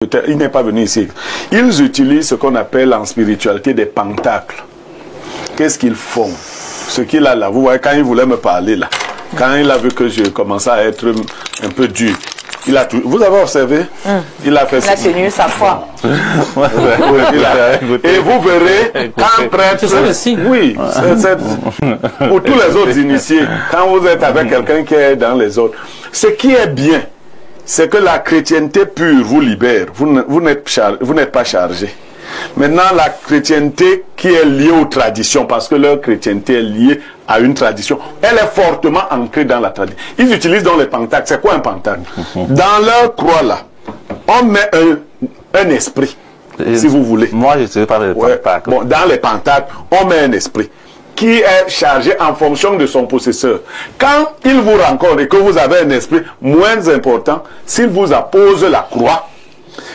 Il n'est pas venu ici. Ils utilisent ce qu'on appelle en spiritualité des pentacles. Qu'est-ce qu'ils font? Ce qu'il a là, vous voyez, quand il voulait me parler là, quand il a vu que je commençais à être un peu dur, il a tout. Vous avez observé? Il a fait il a tenu sa foi. Et vous verrez, quand prêtre. Oui, pour tous les autres initiés, quand vous êtes avec quelqu'un qui est dans les autres, ce qui est bien, c'est que la chrétienté pure vous libère. Vous n'êtes pas chargé. Maintenant, la chrétienté qui est liée aux traditions, parce que leur chrétienté est liée à une tradition, elle est fortement ancrée dans la tradition. Ils utilisent dans les pentacles. C'est quoi un pentacle? Dans leur croix là, on met un esprit, si vous voulez. Moi, je ne sais pas les pentacles. Bon, dans les pentacles, on met un esprit qui est chargé en fonction de son possesseur. Quand il vous rencontre et que vous avez un esprit moins important, s'il vous appose la croix,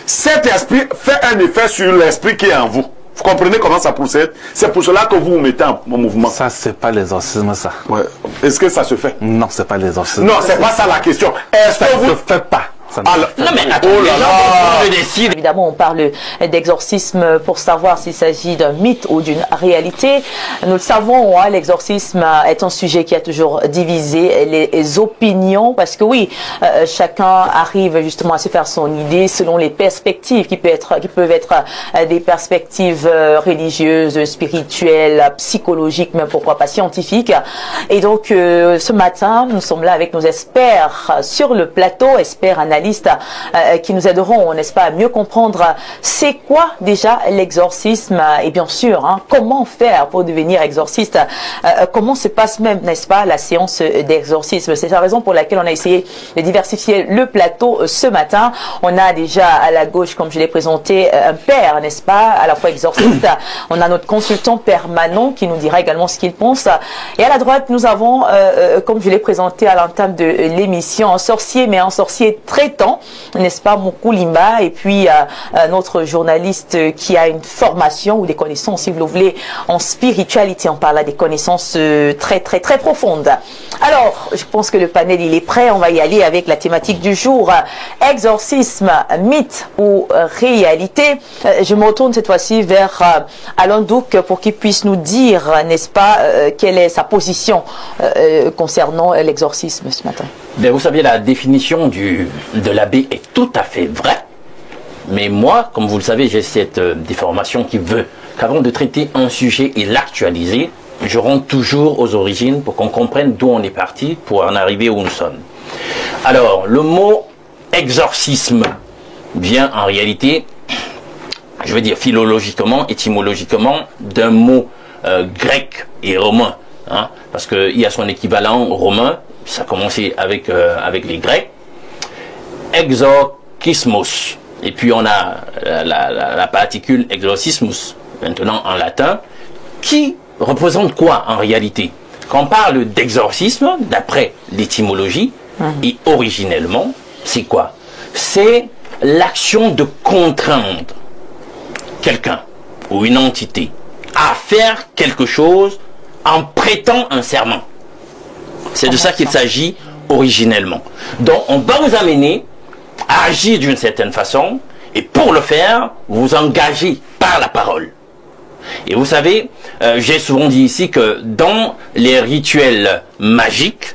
cet esprit fait un effet sur l'esprit qui est en vous. Vous comprenez comment ça procède? C'est pour cela que vous vous mettez en mouvement. Ça, c'est pas l'exorcisme, ça. Ouais. Est-ce que ça se fait? Non, c'est pas l'exorcisme. Non, c'est pas ça la question. Est-ce que vous... ne fait pas? Alors, non mais attends, oh là là. Évidemment, on parle d'exorcisme pour savoir s'il s'agit d'un mythe ou d'une réalité. Nous le savons, hein, l'exorcisme est un sujet qui a toujours divisé les opinions, parce que oui, chacun arrive justement à se faire son idée selon les perspectives qui peuvent être des perspectives religieuses, spirituelles, psychologiques, même pourquoi pas scientifiques. Et donc, ce matin, nous sommes là avec nos experts sur le plateau, experts analystes qui nous aideront, n'est-ce pas, à mieux comprendre c'est quoi déjà l'exorcisme et bien sûr, hein, comment faire pour devenir exorciste, comment se passe même, n'est-ce pas, la séance d'exorcisme. C'est la raison pour laquelle on a essayé de diversifier le plateau ce matin. On a déjà à la gauche, comme je l'ai présenté, un père, n'est-ce pas, à la fois exorciste. On a notre consultant permanent qui nous dira également ce qu'il pense. Et à la droite, nous avons, comme je l'ai présenté à l'entame de l'émission, un sorcier, mais un sorcier traitant, n'est-ce pas, Moukou-Limba, et puis notre journaliste qui a une formation ou des connaissances, si vous le voulez, en spiritualité. On parle là des connaissances très profondes. Alors, je pense que le panel, il est prêt. On va y aller avec la thématique du jour. Exorcisme, mythe ou réalité. Je me retourne cette fois-ci vers Alain Douc pour qu'il puisse nous dire, n'est-ce pas, quelle est sa position concernant l'exorcisme ce matin. Bien, vous savez, la définition de l'abbé est tout à fait vraie. Mais moi, comme vous le savez, j'ai cette déformation qui veut qu'avant de traiter un sujet et l'actualiser, je rentre toujours aux origines pour qu'on comprenne d'où on est parti pour en arriver où nous sommes. Alors, le mot exorcisme vient en réalité, je veux dire philologiquement, étymologiquement, d'un mot grec et romain. Hein, parce qu'il y a son équivalent romain, ça a commencé avec les Grecs, exorcismus, et puis on a la particule exorcismus, maintenant en latin, qui représente quoi en réalité? Quand on parle d'exorcisme, d'après l'étymologie, et originellement, c'est quoi? C'est l'action de contraindre quelqu'un ou une entité à faire quelque chose en prêtant un serment. C'est de ça qu'il s'agit originellement. Donc, on va vous amener à agir d'une certaine façon, et pour le faire, vous engagez par la parole. Et vous savez, j'ai souvent dit ici que dans les rituels magiques,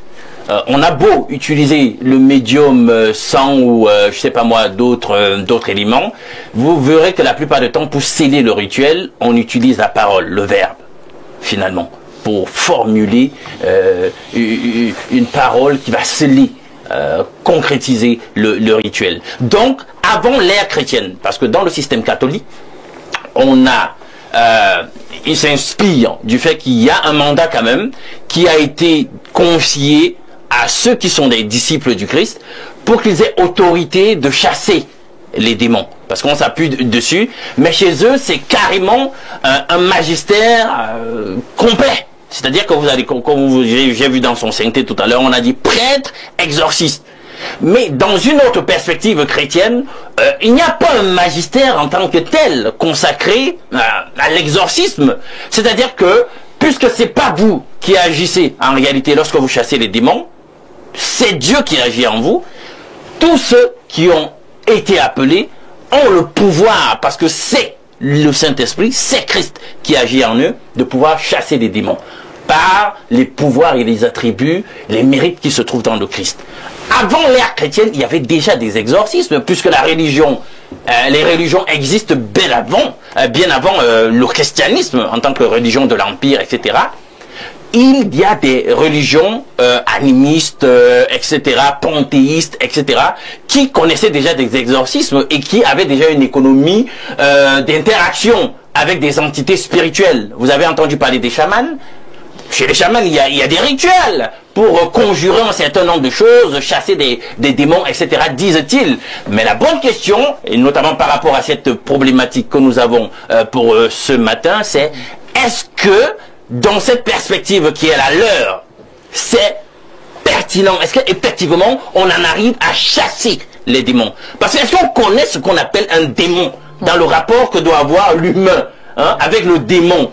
on a beau utiliser le médium sang ou, je sais pas moi, d'autres éléments, vous verrez que la plupart du temps, pour sceller le rituel, on utilise la parole, le verbe, finalement, pour formuler une parole qui va sceller, concrétiser le rituel. Donc, avant l'ère chrétienne, parce que dans le système catholique, il s'inspire du fait qu'il y a un mandat quand même qui a été confié à ceux qui sont des disciples du Christ pour qu'ils aient autorité de chasser les démons. Parce qu'on s'appuie dessus, mais chez eux, c'est carrément un magistère complet. C'est-à-dire que vous allez, comme j'ai vu dans son sainteté tout à l'heure, on a dit prêtre, exorciste. Mais dans une autre perspective chrétienne, il n'y a pas un magistère en tant que tel consacré à l'exorcisme. C'est-à-dire que, puisque c'est pas vous qui agissez en réalité lorsque vous chassez les démons, c'est Dieu qui agit en vous. Tous ceux qui ont été appelés ont le pouvoir, parce que c'est le Saint-Esprit, c'est Christ qui agit en eux, de pouvoir chasser les démons par les pouvoirs et les attributs, les mérites qui se trouvent dans le Christ. Avant l'ère chrétienne, il y avait déjà des exorcismes, puisque la religion, les religions existent bien avant le christianisme en tant que religion de l'Empire, etc. Il y a des religions animistes, etc., panthéistes, etc., qui connaissaient déjà des exorcismes et qui avaient déjà une économie d'interaction avec des entités spirituelles. Vous avez entendu parler des chamans? Chez les chamans, il y a des rituels pour conjurer un certain nombre de choses, chasser des démons, etc., disent-ils. Mais la bonne question, et notamment par rapport à cette problématique que nous avons pour ce matin, c'est est-ce que dans cette perspective qui est la leur, c'est pertinent? Est-ce qu'effectivement, on en arrive à chasser les démons? Parce que est-ce qu'on connaît ce qu'on appelle un démon dans le rapport que doit avoir l'humain avec le démon?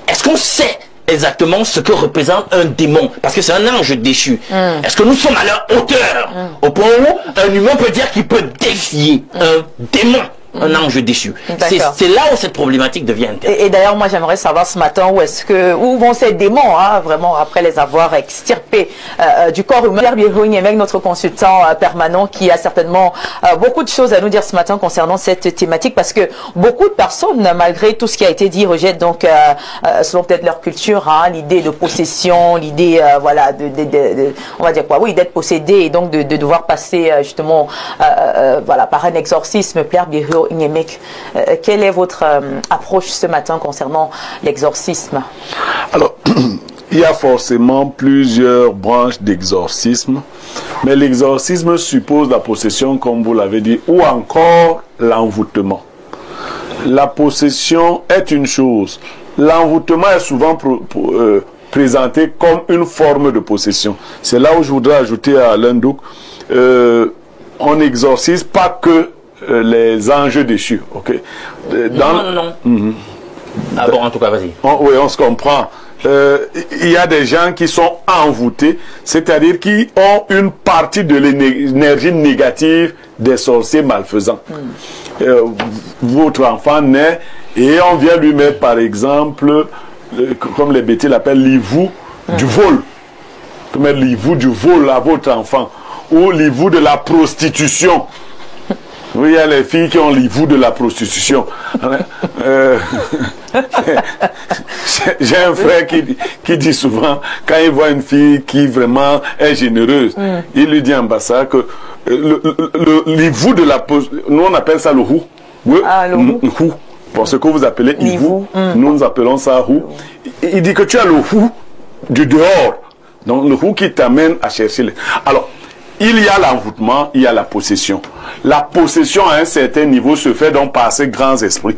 Est-ce qu'on sait exactement ce que représente un démon? Parce que c'est un ange déchu. Est-ce que nous sommes à leur hauteur au point où un humain peut dire qu'il peut défier un démon, un ange déchu? C'est là où cette problématique devient intéressante. Et d'ailleurs, moi, j'aimerais savoir ce matin où vont ces démons, vraiment, après les avoir extirpés du corps humain. Pierre Birouni avec notre consultant permanent qui a certainement beaucoup de choses à nous dire ce matin concernant cette thématique, parce que beaucoup de personnes, malgré tout ce qui a été dit, rejettent donc, selon peut-être leur culture, l'idée de possession, l'idée, voilà, on va dire quoi, oui, d'être possédé et donc de devoir passer justement, voilà, par un exorcisme. Pierre Birouni, quelle est votre approche ce matin concernant l'exorcisme? Alors, il y a forcément plusieurs branches d'exorcisme, mais l'exorcisme suppose la possession, comme vous l'avez dit, ou encore l'envoûtement. La possession est une chose, l'envoûtement est souvent présenté comme une forme de possession. C'est là où je voudrais ajouter à Lendouk, on n'exorcise pas que les anges déchus, ok? Non. Ah bon, en tout cas, vas-y. Oui, on se comprend. Il y a des gens qui sont envoûtés, c'est-à-dire qui ont une partie de l'énergie négative des sorciers malfaisants. Votre enfant naît et on vient lui mettre, par exemple, comme les bêtises l'appellent, l'ivou du vol. On peut mettre l'ivou du vol à votre enfant, ou l'ivou de la prostitution. Oui, il y a les filles qui ont l'ivou de la prostitution. J'ai un frère qui dit souvent, quand il voit une fille qui vraiment est généreuse, il lui dit en bassa que l'ivou de la prostitution, nous on appelle ça le roux. Oui, le roux. Pour ce que vous appelez ivou, nous appelons ça roux. Il dit que tu as le roux du dehors. Donc le roux qui t'amène à chercher les... Alors, il y a l'envoûtement, il y a la possession. La possession à un certain niveau se fait donc par ces grands esprits.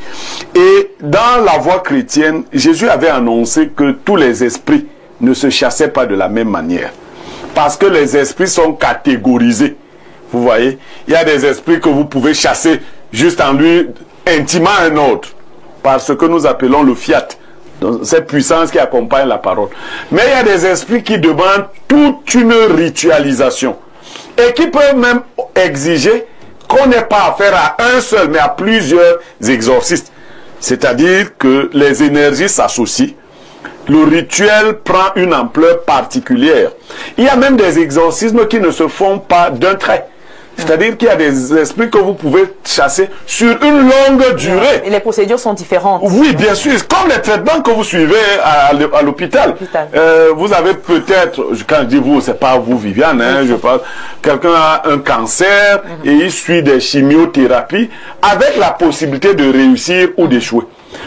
Et dans la voie chrétienne, Jésus avait annoncé que tous les esprits ne se chassaient pas de la même manière. Parce que les esprits sont catégorisés. Vous voyez, il y a des esprits que vous pouvez chasser juste en lui intimant un autre. Par ce que nous appelons le fiat. Donc, cette puissance qui accompagne la parole. Mais il y a des esprits qui demandent toute une ritualisation. Et qui peuvent même exiger qu'on n'ait pas affaire à un seul, mais à plusieurs exorcistes. C'est-à-dire que les énergies s'associent. Le rituel prend une ampleur particulière. Il y a même des exorcismes qui ne se font pas d'un trait. C'est-à-dire qu'il y a des esprits que vous pouvez chasser sur une longue durée. Et les procédures sont différentes. Oui, bien sûr. Comme les traitements que vous suivez à l'hôpital. Vous avez peut-être, quand je dis vous, c'est pas vous Viviane, je parle, quelqu'un a un cancer et il suit des chimiothérapies avec la possibilité de réussir ou d'échouer.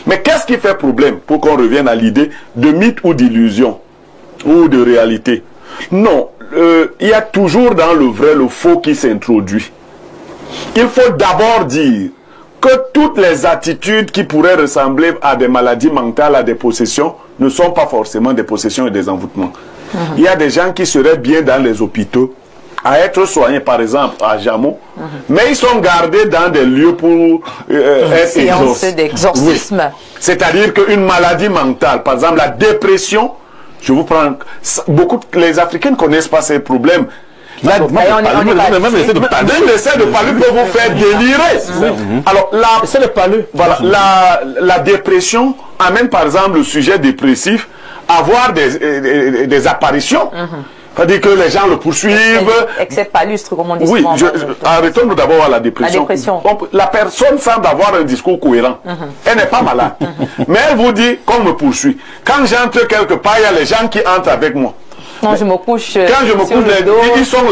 Mais qu'est-ce qui fait problème pour qu'on revienne à l'idée de mythe ou d'illusion ou de réalité? Non. Il y a toujours dans le vrai le faux qui s'introduit. Il faut d'abord dire que toutes les attitudes qui pourraient ressembler à des maladies mentales, à des possessions, ne sont pas forcément des possessions et des envoûtements. Il y a des gens qui seraient bien dans les hôpitaux, à être soignés, par exemple, à Jamon, mais ils sont gardés dans des lieux pour être d'exorcisme. Oui. C'est-à-dire qu'une maladie mentale, par exemple la dépression, je vous prends... les Africains ne connaissent pas ces problèmes. Même l'essai de palu peut vous faire délirer. Alors, la dépression amène par exemple le sujet dépressif à avoir des apparitions. C'est-à-dire que les gens le poursuivent. Excès de palustre, comme on dit oui, souvent. Arrêtons d'abord à la dépression. La personne semble avoir un discours cohérent. Elle n'est pas malade. Mais elle vous dit qu'on me poursuit. Quand j'entre quelque part, il y a les gens qui entrent avec moi. Non, je me couche. Quand je me couche, ils sont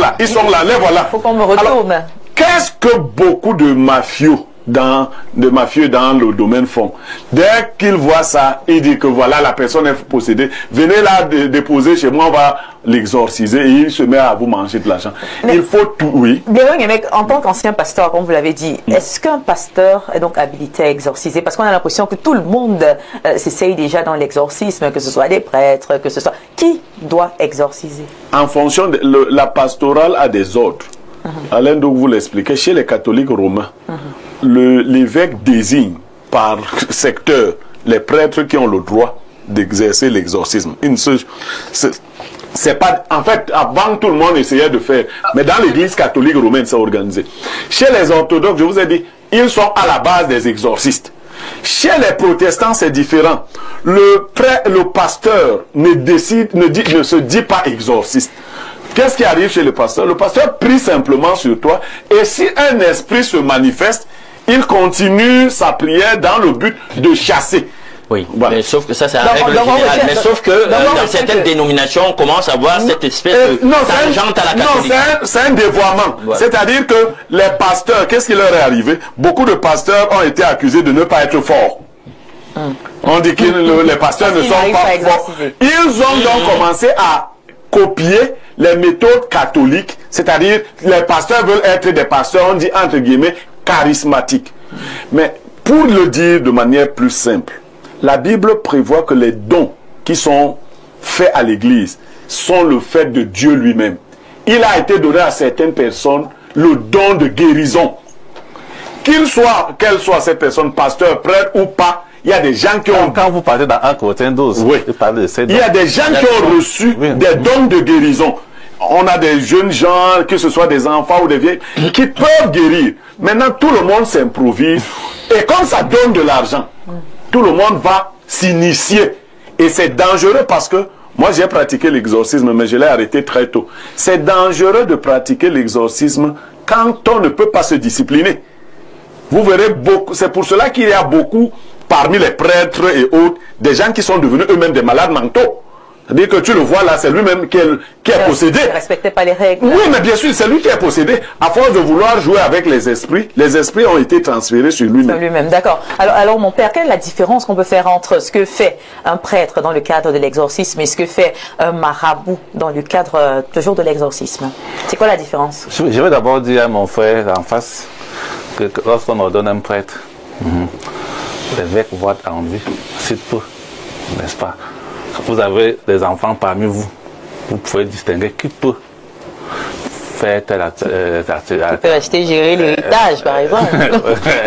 là, les voilà. Il faut qu'on me retourne. Qu'est-ce que beaucoup de mafieux dans le domaine font? Dès qu'ils voient ça, ils disent que voilà, la personne est possédée. Venez là déposer chez moi, on va l'exorciser et il se met à vous manger de l'argent. Il faut tout, oui. En tant qu'ancien pasteur, comme vous l'avez dit, est-ce qu'un pasteur est donc habilité à exorciser? Parce qu'on a l'impression que tout le monde s'essaye déjà dans l'exorcisme, que ce soit des prêtres, que ce soit... Qui doit exorciser? En fonction de la pastorale a des ordres. Alain, donc vous l'expliquez, chez les catholiques romains, l'évêque désigne par secteur les prêtres qui ont le droit d'exercer l'exorcisme. C'est pas, en fait, avant tout le monde essayait de faire, mais dans l'église catholique romaine, c'est organisé. Chez les orthodoxes, je vous ai dit, ils sont à la base des exorcistes. Chez les protestants, c'est différent. Le pasteur ne se dit pas exorciste. Qu'est-ce qui arrive chez le pasteur? Le pasteur prie simplement sur toi, et si un esprit se manifeste, il continue sa prière dans le but de chasser. Oui, voilà. Mais sauf que ça, c'est la règle générale. Mais sauf que dans certaines dénominations, on commence à voir cette espèce de tangente à la catholique. Non, c'est un dévoiement. Voilà. C'est-à-dire que les pasteurs, qu'est-ce qui leur est arrivé? Beaucoup de pasteurs ont été accusés de ne pas être forts. On dit que les pasteurs ne sont pas forts. Ils ont donc commencé à copier les méthodes catholiques, c'est-à-dire les pasteurs veulent être des pasteurs, on dit entre guillemets, charismatiques. Mais pour le dire de manière plus simple, la Bible prévoit que les dons qui sont faits à l'Église sont le fait de Dieu lui-même. Il a été donné à certaines personnes le don de guérison. Qu'elles soient ces personnes, pasteurs, prêtres ou pas, il y a des gens qui ont... Quand vous parlez dans 1 Corinthiens 12, oui. Il y a des gens qui ont reçu des dons de guérison. On a des jeunes gens, que ce soit des enfants ou des vieilles, qui peuvent guérir. Maintenant, tout le monde s'improvise. Et comme ça donne de l'argent, tout le monde va s'initier. Et c'est dangereux parce que, moi j'ai pratiqué l'exorcisme, mais je l'ai arrêté très tôt. C'est dangereux de pratiquer l'exorcisme quand on ne peut pas se discipliner. Vous verrez beaucoup, c'est pour cela qu'il y a beaucoup, parmi les prêtres et autres, des gens qui sont devenus eux-mêmes des malades mentaux. C'est-à-dire que tu le vois là, c'est lui-même qui est possédé. Il ne respectait pas les règles. Oui, mais bien sûr, c'est lui qui est possédé. À force de vouloir jouer avec les esprits ont été transférés sur lui-même. Sur lui-même, d'accord. Alors, mon père, quelle est la différence qu'on peut faire entre ce que fait un prêtre dans le cadre de l'exorcisme et ce que fait un marabout dans le cadre toujours de l'exorcisme? C'est quoi la différence? Je vais d'abord dire à mon frère en face que lorsqu'on ordonne un prêtre, l'évêque voit en lui, c'est peu, n'est-ce pas? Vous avez des enfants parmi vous, vous pouvez distinguer qui peut faire telle qui peut acheter, gérer l'héritage, par exemple.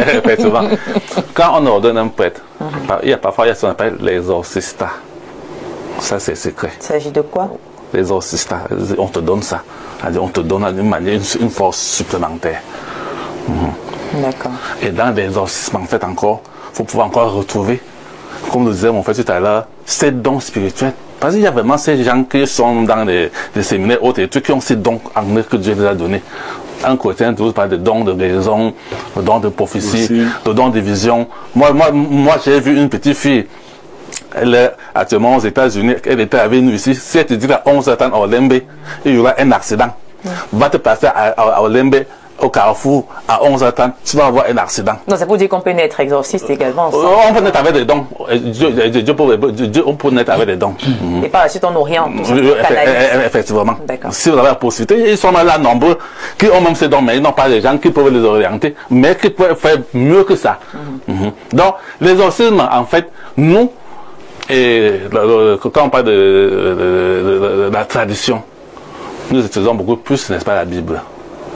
Effectivement. Quand on ordonne un prêtre, parfois il y a ce qu'on appelle l'exorcista. Ça, c'est secret. Il s'agit de quoi? L'exorcista. On te donne ça. On te donne d'une manière une force supplémentaire. D'accord. Et dans l'exorcisme, en fait, encore, il faut pouvoir encore retrouver, comme nous disait mon frère tout à l'heure, ces dons spirituels. Parce qu'il y a vraiment ces gens qui sont dans les séminaires autres et trucs qui ont ces dons en eux que Dieu les a donnés. Un côté, on parle de dons de guérison, de dons de prophétie, de dons de vision. Moi j'ai vu une petite fille, elle est actuellement aux États-Unis, elle était avec nous ici. Si elle te dit qu'à 11h à Olembe, il y aura un accident, va te passer à Olembe, au carrefour, à 11h30, tu vas avoir un accident. Non, ça veut dire qu'on peut naître exorciste également. On peut naître avec des dons. On peut naître avec des dons. Et par la suite, on oriente. Effectivement. Si vous avez la possibilité, ils sont là nombreux qui ont même ces dons, mais ils n'ont pas des gens qui peuvent les orienter, mais qui peuvent faire mieux que ça. Donc, l'exorcisme, en fait, nous, quand on parle de la tradition, nous utilisons beaucoup plus, n'est-ce pas, la Bible.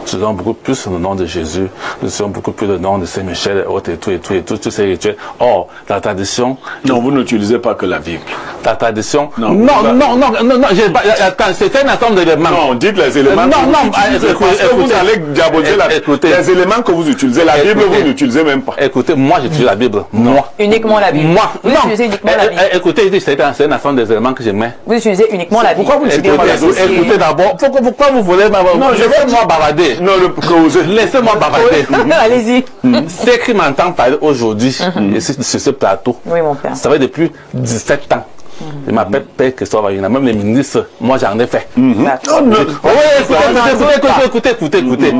nous utilisons beaucoup plus le nom de Jésus, nous utilisons beaucoup plus le nom de Saint-Michel et autres et tout, tous ces rituels. Or, la tradition... Non, vous n'utilisez pas que la Bible. La tradition... Non, c'est un ensemble d'éléments. Non, dites les éléments. Vous allez diaboliser les éléments que vous utilisez. La Bible, vous n'utilisez même pas. Écoutez, moi, j'utilise la Bible. Moi. Uniquement la Bible. Moi. Vous utilisez uniquement la Bible. Écoutez, c'est un ensemble des éléments que je mets. Vous utilisez uniquement la Bible. Pourquoi vous utilisez? Écoutez d'abord. Pourquoi vous voulez... Non, je vais moi bavarder. Non, laissez-moi bavarder. Allez-y. C'est qui m'entend parler aujourd'hui, sur ce plateau. Oui, mon père. Ça fait depuis 17 ans. Je m'appelle Père Christophe Ayuna, même les ministres, moi j'en ai fait. Écoutez.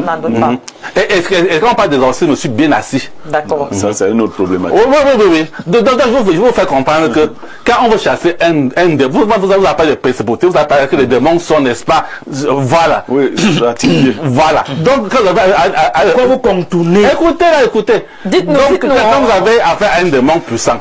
Et quand on parle d'exorcisme, je suis bien assis. D'accord. Ça, c'est un autre problème. Oui. Donc, je vais vous faire comprendre que quand on veut chasser un démon, vous n'avez pas de principauté, vous avez que les démons sont, n'est-ce pas? Voilà. Oui, voilà. Donc, pourquoi vous contournez? Écoutez. Dites-nous. Donc, quand vous avez affaire à un démon puissant,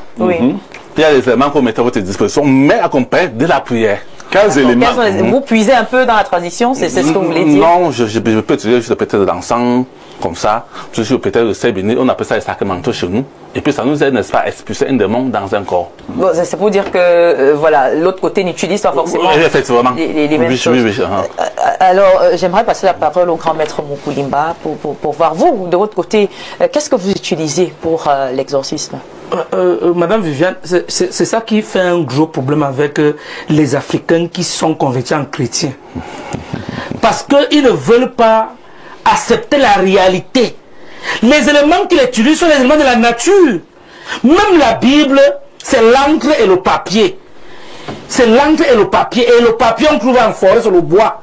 il y a des éléments qu'on met à votre disposition, mais accompagné de la prière. Quels éléments? Vous puisez un peu dans la tradition, c'est ce que vous voulez dire? Non, je peux utiliser juste peut-être de l'encens, comme ça, juste peut-être le sel béni, on appelle ça les sacramentaux chez nous. Et puis ça nous aide, n'est-ce pas, à expulser un démon dans un corps. Bon, c'est pour dire que, voilà, l'autre côté n'utilise pas forcément effectivement. les mêmes choses. Oui. Alors, j'aimerais passer la parole au grand maître Moukulimba pour voir, vous, de votre côté, qu'est-ce que vous utilisez pour l'exorcisme? Madame Viviane, c'est ça qui fait un gros problème avec les Africains qui sont convertis en chrétiens. Parce qu'ils ne veulent pas accepter la réalité. Les éléments qu'ils utilisent sont les éléments de la nature. Même la Bible, c'est l'encre et le papier. C'est l'encre et le papier. Et le papier, on trouve en forêt sur le bois.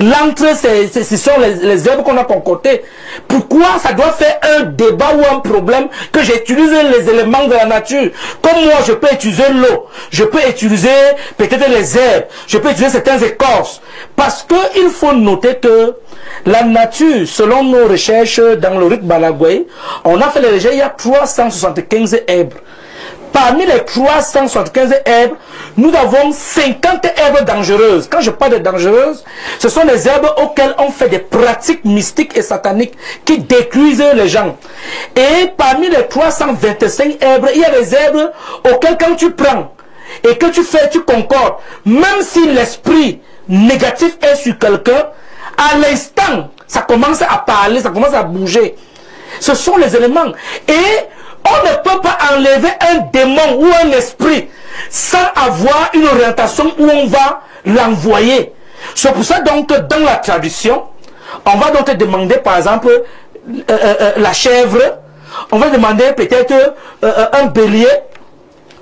L'encre, ce sont les herbes qu'on a concoctées. Pourquoi ça doit faire un débat ou un problème que j'utilise les éléments de la nature? Comme moi, je peux utiliser l'eau, je peux utiliser peut-être les herbes, je peux utiliser certaines écorces. Parce que il faut noter que la nature, selon nos recherches dans le Rift Balagoué, on a fait les recherches, il y a 375 herbes. Parmi les 375 herbes, nous avons 50 herbes dangereuses. Quand je parle de dangereuses, ce sont les herbes auxquelles on fait des pratiques mystiques et sataniques qui détruisent les gens. Et parmi les 325 herbes, il y a les herbes auxquelles quand tu prends et que tu concordes, même si l'esprit négatif est sur quelqu'un, à l'instant, ça commence à parler, ça commence à bouger. Ce sont les éléments. Et on ne peut pas enlever un démon ou un esprit sans avoir une orientation où on va l'envoyer. C'est pour ça donc que dans la tradition, on va donc demander par exemple la chèvre, on va demander peut-être un bélier,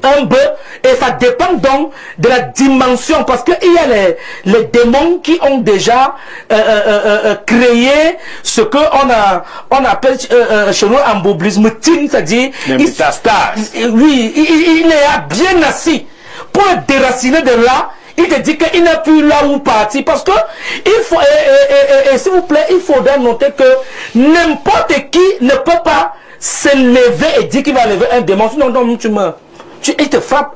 un bœuf, et ça dépend donc de la dimension, parce qu'il y a les démons qui ont déjà créé ce que on appelle chez nous en bouddhisme, c'est-à-dire oui, il est bien assis pour le déraciner de là. Il te dit qu'il n'est plus là où partir, parce que il faut et s'il vous plaît, il faudra noter que n'importe qui ne peut pas se lever et dire qu'il va lever un démon, sinon donc tu meurs. Il te frappe.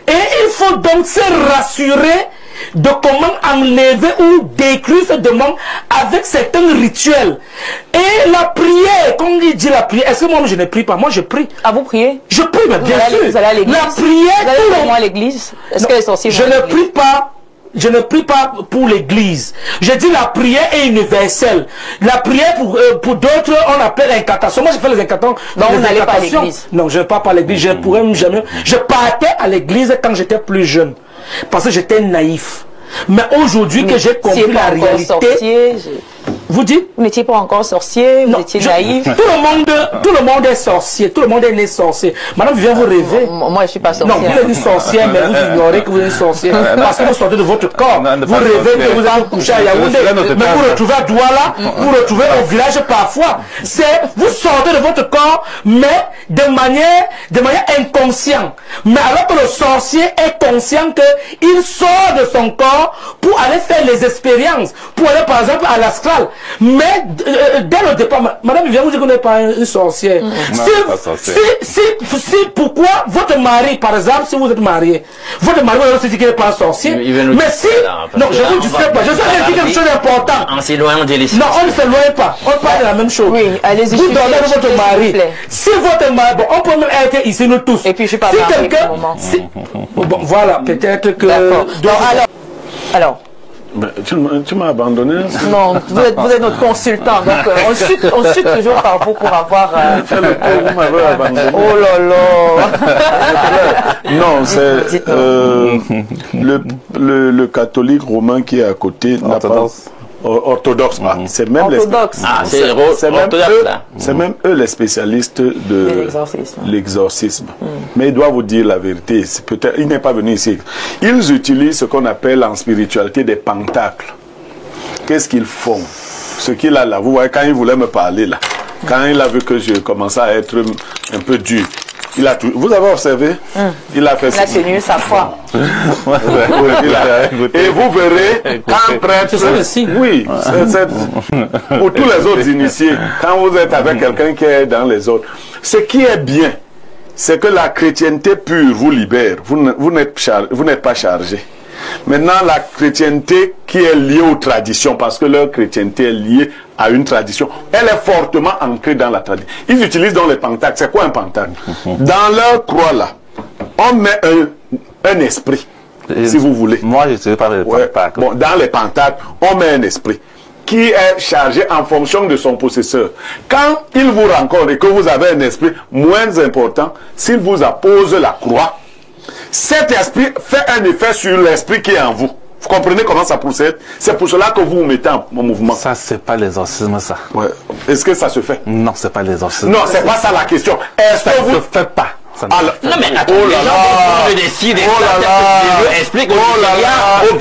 Et il faut donc se rassurer de comment enlever ou détruire ce démon avec certains rituels. Et la prière, comme il dit la prière, est-ce que moi je ne prie pas? Moi je prie. Ah, vous priez? Je prie, mais bien sûr. Vous allez à l'église? La prière, vous allez vraiment à l'église? Est-ce que les sorciers je ne prie pas. Je ne prie pas pour l'église. Je dis la prière est universelle. La prière pour d'autres, on appelle incantation. Moi, je fais les incantations. Donc, vous n'allez pas à l'église? Non, je ne pars pas à l'église. Je ne pourrais même jamais. Je partais à l'église quand j'étais plus jeune. Parce que j'étais naïf. Mais aujourd'hui que j'ai compris la réalité. Sorcier, vous dites? Vous n'étiez pas encore sorcier, vous étiez naïf. Tout le monde est sorcier, tout le monde est né sorcier. Madame Viviane, vous rêvez. Moi, je ne suis pas sorcière. Non, vous êtes une sorcière, mais vous ignorez que vous êtes sorcier. Parce que vous sortez de votre corps. Vous rêvez que vous allez coucher à Yaoundé, mais vous retrouvez à Douala, vous retrouvez au village parfois. Vous sortez de votre corps, mais de manière inconsciente. Mais alors que le sorcier est conscient qu'il sort de son corps pour aller faire les expériences, pour aller par exemple à l'astral. Mais dès le départ, madame Viviane, vous dites qu'on n'est pas une sorcière. Si pourquoi votre mari, par exemple, si vous êtes marié, votre mari va se dire qu'il n'est pas un sorcier. Mais si, non, je vous dis pas, je sais dire quelque chose d'important. En s'éloignant de l'essence. Non, on ne s'éloigne pas, on parle de la même chose. Oui, allez-y. Vous donnez votre mari. Si votre mari, bon, on peut même être ici nous tous. Et puis je suis pas si mariée quelqu'un, pour le moment. bon, voilà, peut-être que. Alors. Ben, tu m'as abandonné. Non, vous êtes notre consultant, donc on chute toujours par vous pour avoir. Vous m'avez abandonné. Oh là là. Non, c'est le catholique romain qui est à côté n'a pas. Orthodoxe, c'est même orthodoxe. c'est même eux les spécialistes de l'exorcisme. Mais ils doivent vous dire la vérité. Peut-être il n'est pas venu ici. Ils utilisent ce qu'on appelle en spiritualité des pentacles. Qu'est-ce qu'ils font? Ce qu'il a là, vous voyez, quand il voulait me parler là, quand il a vu que je commençais à être un peu dur, il a tout. Vous avez observé? Il a fait ça. Il a tenu sa foi. Et vous verrez, quand prêtre. Oui, pour tous les autres initiés, quand vous êtes avec quelqu'un qui est dans les autres, ce qui est bien, c'est que la chrétienté pure vous libère. Vous n'êtes pas chargé. Maintenant, la chrétienté qui est liée aux traditions, parce que leur chrétienté est liée à une tradition, elle est fortement ancrée dans la tradition. Ils utilisent donc les pentacles. C'est quoi un pentacle? Dans leur croix là, on met un esprit, si vous voulez. Moi, je ne sais pas les pentacles. Bon, dans les pentacles, on met un esprit qui est chargé en fonction de son possesseur. Quand il vous rencontre et que vous avez un esprit moins important, s'il vous appose la croix, cet esprit fait un effet sur l'esprit qui est en vous. Vous comprenez comment ça procède? C'est pour cela que vous vous mettez en mouvement. Ça, c'est pas l'exorcisme, ça. Ouais. Est-ce que ça se fait? Non, c'est pas l'exorcisme. Non, c'est pas ça la question. Est-ce que vous... ne fait pas. Alors, non mais attends, les gens décident explique au Bénin. Non, je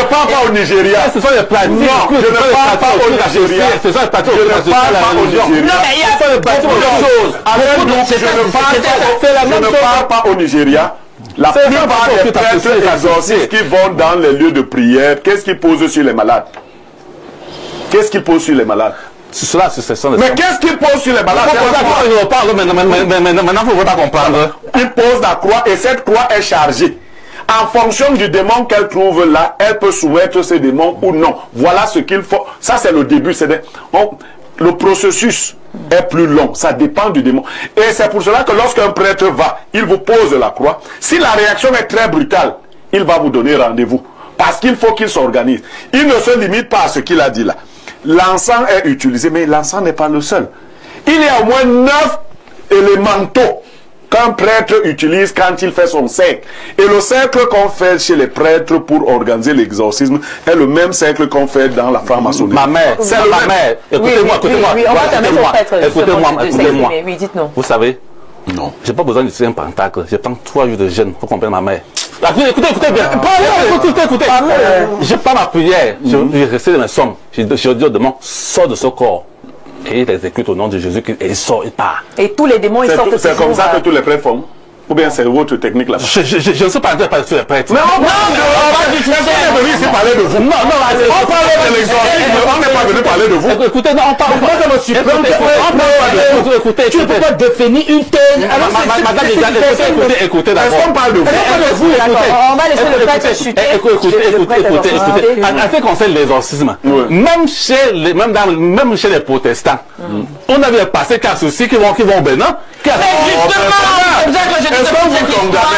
ne parle pas au Nigeria. Ce sont les pratiques. Non, je ne parle pas au Nigeria. Ce sont les pratiques. Je ne parle pas au Nigeria. Non mais il y a beaucoup de choses. Je ne parle pas au Nigeria. La plupart des prêtres exorcistes qui vont dans les lieux de prière, qu'est-ce qu'ils posent sur les malades? Qu'est-ce qu'ils posent sur les malades? Cela, ce sont mais qu'est-ce qu'il pose sur les malades? Maintenant, vous ne pouvez pas comprendre. Il pose la croix et cette croix est chargée. En fonction du démon qu'elle trouve là, elle peut soumettre ces démons ou non. Voilà ce qu'il faut. Ça, c'est le début. Le processus est plus long. Ça dépend du démon. Et c'est pour cela que lorsqu'un prêtre va, il vous pose la croix. Si la réaction est très brutale, il va vous donner rendez-vous. Parce qu'il faut qu'il s'organise. Il ne se limite pas à ce qu'il a dit là. L'encens est utilisé, mais l'encens n'est pas le seul. Il y a au moins 9 élémentaux qu'un prêtre utilise quand il fait son cercle. Et le cercle qu'on fait chez les prêtres pour organiser l'exorcisme est le même cercle qu'on fait dans la franc-maçonnerie. Ma mère, c'est ma mère. Écoutez-moi, écoutez-moi. Oui, on va permettre au prêtre. Écoutez-moi. Oui, dites-nous. Vous savez, non, j'ai pas besoin d'utiliser un pentacle. Je prends 3 jours de jeûne pour comprendre ma mère. Écoutez bien. Écoutez. Je prends ma prière. Je récite mes sommes. Je dis au démon, sors de ce corps. Et il exécute au nom de Jésus. Et il sort, il part. Et tous les démons, ils sortent. C'est comme ça que tous les prêtres font. Ou bien c'est votre technique là-bas? Je ne sais pas sur les prêtres. Mais on parle venu ici parler de vous. Non, on parlait de l'exorcisme, on n'est pas venu parler de vous. Écoutez, non, on parle. Moi, ça me surprend. Écoutez, tu ne peux pas définir une thèse. Madame, écoutez d'abord. Est-ce qu'on parle de vous? On va laisser le prêtre chuter. Écoutez. En ce qui concerne l'exorcisme, même chez les protestants, on avait passé qu'un souci qui vont au Bénin.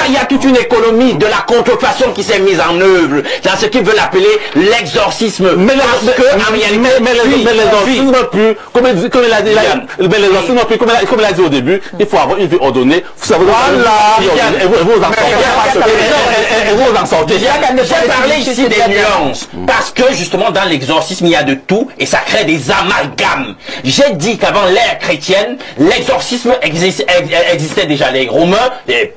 Il y a toute une économie de la contrefaçon qui s'est mise en œuvre dans ce qu'ils veulent appeler l'exorcisme. Mais l'exorcisme plus, comme il a dit, comme il a dit au début, il faut avoir une vie ordonnée. Vous en sortez. J'ai parlé ici des nuances parce que justement dans l'exorcisme il y a de tout et ça crée des amalgames. J'ai dit qu'avant l'ère chrétienne, l'exorcisme existait déjà. Les Romains, les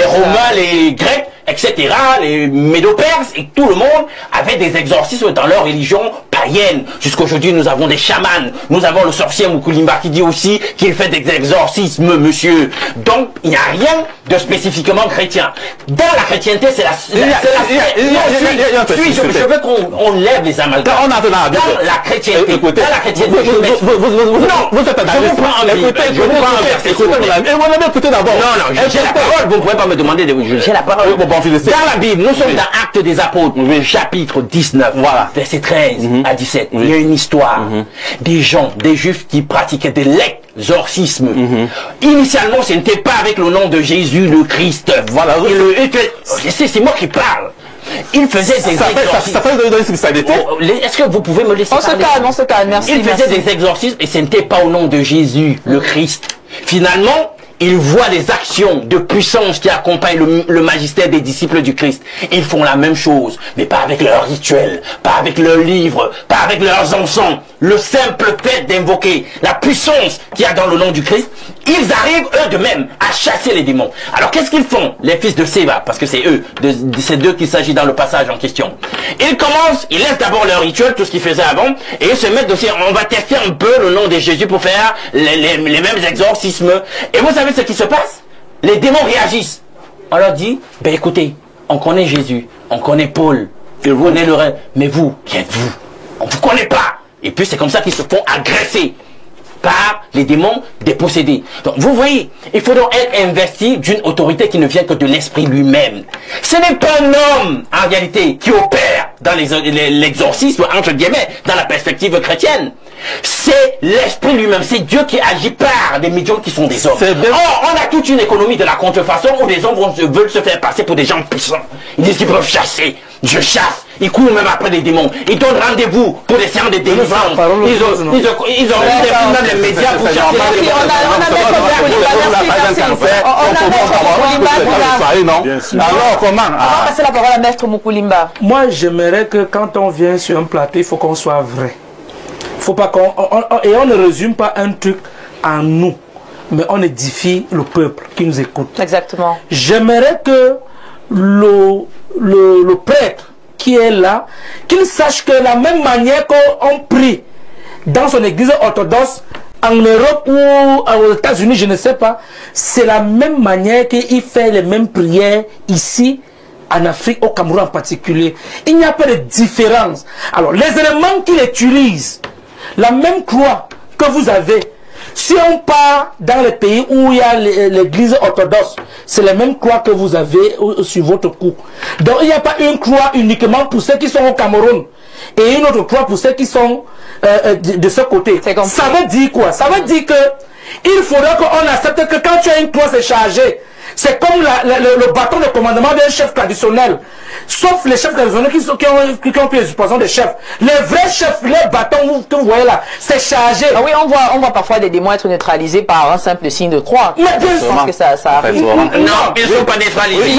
Romains, les Grecs, etc., les Médo-Perses, et tout le monde avait des exorcismes dans leur religion païenne. Jusqu'aujourd'hui, nous avons des chamans. Nous avons le sorcier Mukulimba qui dit aussi qu'il fait des exorcismes, monsieur. Donc, il n'y a rien de spécifiquement chrétien. Dans la chrétienté, c'est la... Je veux qu'on lève les amalgames. Dans la chrétienté. Dans la chrétienté. Vous êtes je vous prends un verset. Je vous prends un verset. Écoutez d'abord. Non, j'ai la parole. Vous ne pouvez pas me demander de... J'ai la parole. Dans la Bible, nous sommes dans Actes des Apôtres, chapitre 19, voilà, verset 13 à 17. Il y a une histoire des gens, des juifs qui pratiquaient de l'exorcisme. Initialement, ce n'était pas avec le nom de Jésus le Christ. Voilà. C'est moi qui parle. Il faisait des exorcismes. Est-ce que vous pouvez me laisser parler? On se calme, merci. Il faisait des exorcismes et ce n'était pas au nom de Jésus le Christ. Finalement, ils voient les actions de puissance qui accompagnent le magistère des disciples du Christ. Ils font la même chose, mais pas avec leurs rituels, pas avec leurs livres, pas avec leurs encens. Le simple fait d'invoquer la puissance qu'il y a dans le nom du Christ, ils arrivent eux de même à chasser les démons. Alors qu'est-ce qu'ils font, les fils de Séba, parce que c'est eux, c'est d'eux qu'il s'agit dans le passage en question. Ils commencent, ils laissent d'abord leur rituel, tout ce qu'ils faisaient avant, et ils se mettent aussi, on va tester un peu le nom de Jésus pour faire les mêmes exorcismes. Et vous savez ce qui se passe? Les démons réagissent. On leur dit, ben écoutez, on connaît Jésus, on connaît Paul, et vous connaissez le reste, mais vous, qui êtes-vous? On ne vous connaît pas. Et puis c'est comme ça qu'ils se font agresser par les démons dépossédés. Donc vous voyez, il faut donc être investi d'une autorité qui ne vient que de l'esprit lui-même. Ce n'est pas un homme, en réalité, qui opère dans l'exorcisme, entre guillemets, dans la perspective chrétienne. C'est l'esprit lui-même, c'est Dieu qui agit par des médiums qui sont des hommes. Or, on a toute une économie de la contrefaçon où les hommes veulent se faire passer pour des gens puissants. Ils disent qu'ils peuvent chasser. Dieu chasse. Ils courent même après les démons. Ils donnent rendez-vous pour des séances de délivrance. Ils ont même les médias pour chasser les démons. Alors, comment? On va passer la parole à Maître Mukulimba. Moi, j'aimerais que quand on vient sur un plateau, il faut qu'on soit vrai. Faut pas et on ne résume pas un truc en nous, mais on édifie le peuple qui nous écoute. Exactement. J'aimerais que le prêtre qui est là, qu'il sache que la même manière qu'on prie dans son église orthodoxe, en Europe ou aux États-Unis, je ne sais pas, c'est la même manière qu'il fait les mêmes prières ici, en Afrique, au Cameroun en particulier. Il n'y a pas de différence. Alors, les éléments qu'il utilise, la même croix que vous avez, si on part dans les pays où il y a l'église orthodoxe, c'est la même croix que vous avez sur votre cou. Donc il n'y a pas une croix uniquement pour ceux qui sont au Cameroun et une autre croix pour ceux qui sont de ce côté. Ça veut dire quoi? Ça veut dire que il faudra qu'on accepte que quand tu as une croix, c'est chargé. C'est comme le bâton de commandement d'un chef traditionnel. Sauf les chefs traditionnels qui ont pris les suppositions des chefs. Les vrais chefs, les bâtons que vous voyez là, c'est chargé. Ah oui, on voit parfois des démons être neutralisés par un simple signe de croix. Mais je pense que ça arrive. Non, ils ne sont pas neutralisés.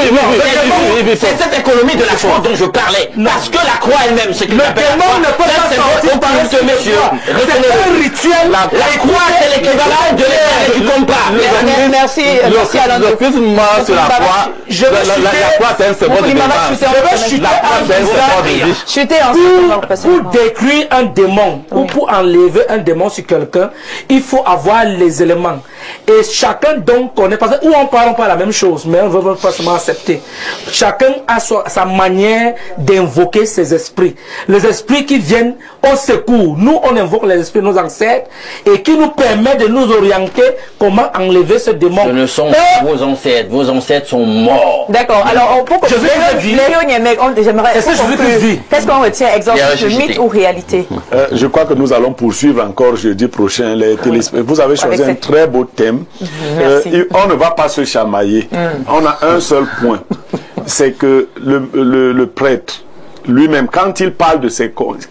C'est cette économie de la croix dont je parlais. Parce que la croix elle-même, c'est que le démon ne peut pas sortir par ce monsieur. C'est un rituel. La croix, c'est l'équivalent de l'état du compas. Merci Alain. Sur la croix, la croix c'est un symbole de pour détruire un démon ou pour enlever un démon sur quelqu'un, il faut avoir les éléments. Et chacun donc connaît, parce que où on parle la même chose, mais on ne veut pas seulement accepter. Chacun a sa manière d'invoquer ses esprits. Les esprits qui viennent au secours. Nous, on invoque les esprits de nos ancêtres et qui nous permettent de nous orienter comment enlever ce démon. Ce ne sont pas vos ancêtres. Vos ancêtres sont morts. D'accord. Alors, pour je j'aimerais. Qu'est-ce qu'on retient? Exorcisme, mythe ou réalité? Je crois que nous allons poursuivre encore jeudi prochain. Vous avez choisi un très beau thème. On ne va pas se chamailler. On a un seul point. C'est que le prêtre lui-même, quand il parle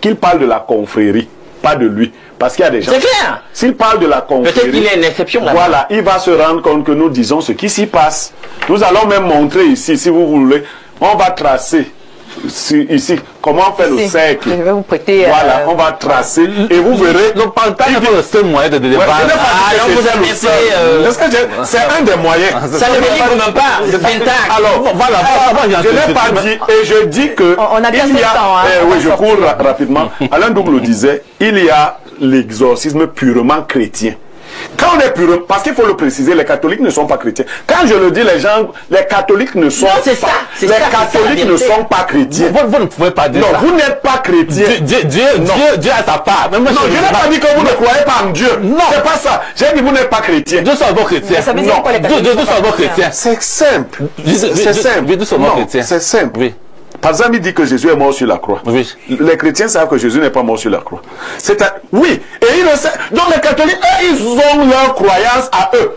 qu'il parle de la confrérie, pas de lui. Parce qu'il y a des gens... C'est clair. S'il parle de la confrérie... Peut-être qu'il est une exception là-bas. Voilà, il va se rendre compte que nous disons ce qui s'y passe. Nous allons même montrer ici, si vous voulez, on va tracer ici, comment on fait le cercle. Je vais vous prêter. Voilà, on va tracer et vous verrez. Le pantalon est le seul moyen de débat. C'est un des moyens. Ça ne me livre même pas de pentacle. Alors, voilà, je n'ai pas dit, et je dis que. On a bien ce temps. Oui, je cours rapidement. Alain Double disait, il y a l'exorcisme purement chrétien. Quand on est pur, parce qu'il faut le préciser, les catholiques ne sont pas chrétiens. Quand je le dis, les catholiques ne sont ne sont pas chrétiens. Vous ne pouvez pas dire ça. Non, vous n'êtes pas chrétien. Dieu a sa part. Non, je n'ai pas dit que vous ne croyez pas en Dieu. Non, c'est pas ça. J'ai dit que vous n'êtes pas chrétien. Dieu soit vos chrétiens. Ça veut dire quoi, les catholiques? Dieu soit vos chrétiens. C'est simple. C'est simple. Dieu soit vos chrétiens. C'est simple. Oui. Par exemple, il dit que Jésus est mort sur la croix. Oui. Les chrétiens savent que Jésus n'est pas mort sur la croix. Oui. Et ils le savent. Donc les catholiques, eux, ils ont leur croyance à eux.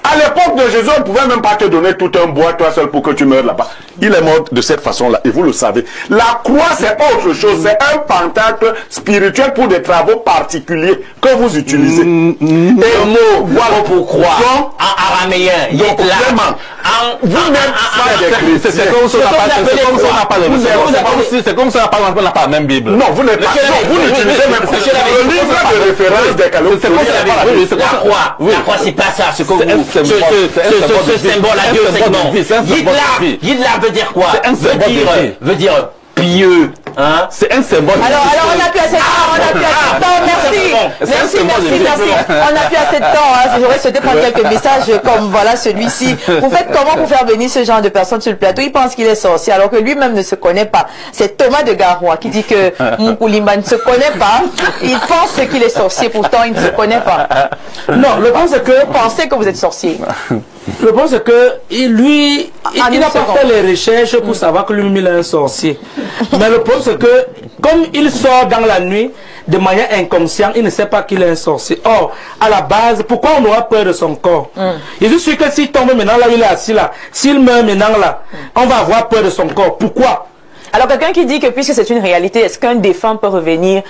À l'époque de Jésus, on ne pouvait même pas te donner tout un bois, toi seul, pour que tu meurs là-bas. Il est mort de cette façon-là, et vous le savez. La croix, c'est autre chose. C'est un pentacle spirituel pour des travaux particuliers que vous utilisez. Et le mot, voilà pourquoi. En araméen, vraiment. Vous n'êtes pas des chrétiens. C'est comme ça on n'a pas la même Bible. Non, vous n'êtes pas. Vous n'utilisez même pas le livre de référence des catholiques. La croix, c'est pas ça. Ce symbole à Dieu, c'est non. Hitler veut dire quoi? Veut dire pieux. Hein? C'est un symbole. Alors on n'a plus assez de temps, Merci. On n'a plus assez de temps. J'aurais souhaité prendre quelques messages comme voilà celui-ci. Vous faites comment pour faire venir ce genre de personnes sur le plateau? Il pense qu'il est sorcier alors que lui-même ne se connaît pas. C'est Thomas de Garoua qui dit que Moukoulima ne se connaît pas. Il pense qu'il est sorcier, pourtant il ne se connaît pas. Non, le point c'est que... Vous pensez que vous êtes sorcier? Le point c'est que lui, il n'a pas fait les recherches pour savoir que lui-même il est un sorcier. Mais le point c'est que comme il sort dans la nuit de manière inconsciente, il ne sait pas qu'il est un sorcier. Or, à la base, pourquoi on aura peur de son corps? Je suis sûr que s'il tombe maintenant là où il est assis là, s'il meurt maintenant là, on va avoir peur de son corps. Pourquoi? Alors quelqu'un qui dit que puisque c'est une réalité, est-ce qu'un défunt peut revenir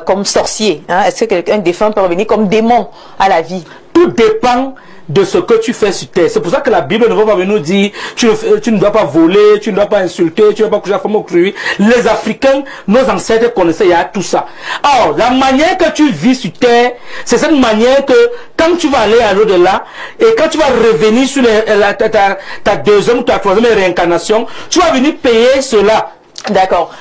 comme sorcier, hein? Est-ce que quelqu'un défunt peut revenir comme démon à la vie? Tout dépend de ce que tu fais sur terre. C'est pour ça que la Bible ne va pas venir nous dire tu ne dois pas voler, tu ne dois pas insulter, tu ne dois pas coucher à la femme au cru. Les Africains, nos ancêtres connaissaient, il y a tout ça. Or, la manière que tu vis sur terre, c'est cette manière que quand tu vas aller à l'au-delà et quand tu vas revenir sur ta deuxième ou ta troisième réincarnation, tu vas venir payer cela. D'accord.